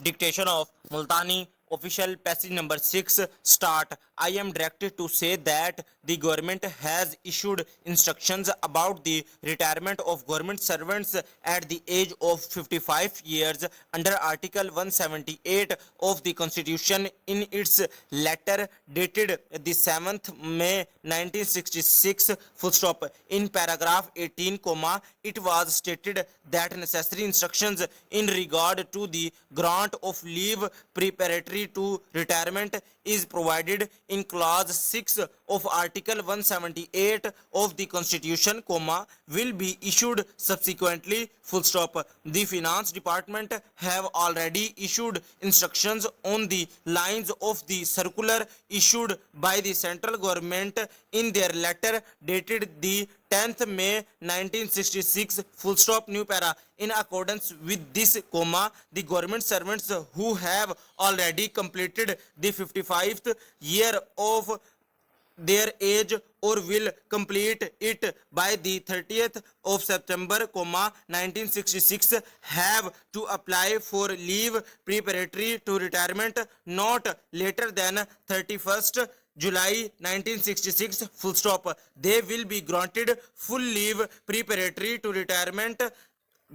Dictation of Multani official passage number 6 start. I am directed to say that the government has issued instructions about the retirement of government servants at the age of 55 years under Article 178 of the Constitution in its letter dated the 7th May 1966 full stop. In paragraph 18 comma, it was stated that necessary instructions in regard to the grant of leave preparatory to retirement is provided in clause 6 of article 178 of the constitution comma will be issued subsequently full stop. The finance department have already issued instructions on the lines of the circular issued by the central government in their letter dated the 10th May 1966 full stop new para. In accordance with this comma, the government servants who have already completed the 55th year of their age or will complete it by the 30th of September, 1966 have to apply for leave preparatory to retirement not later than 31st July 1966 full stop. They will be granted full leave preparatory to retirement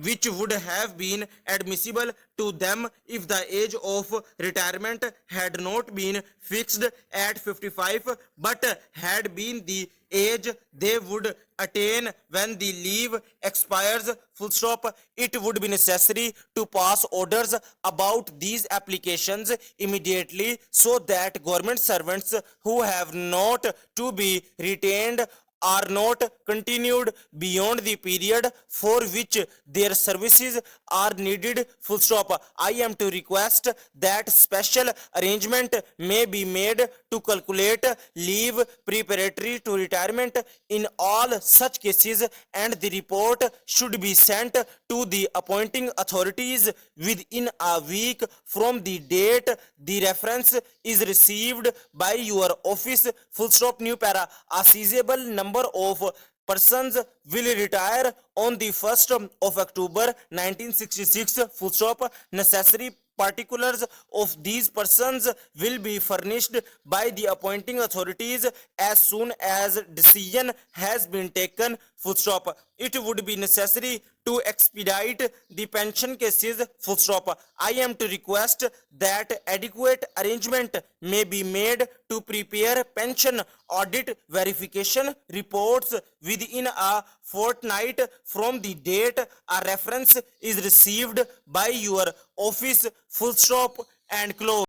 which would have been admissible to them if the age of retirement had not been fixed at 55 but had been the age they would attain when the leave expires full stop. It would be necessary to pass orders about these applications immediately so that government servants who have not to be retained are not continued beyond the period for which their services are needed full stop. I am to request that special arrangement may be made to calculate leave preparatory to retirement in all such cases and the report should be sent to the appointing authorities within a week from the date the reference is received by your office full stop new para. A sizable number of persons will retire on the 1st of October 1966 full stop. Necessary particulars of these persons will be furnished by the appointing authorities as soon as decision has been taken full stop. It would be necessary to expedite the pension cases full stop. I am to request that adequate arrangement may be made to prepare pension audit verification reports within a fortnight from the date a reference is received by your office full stop and close.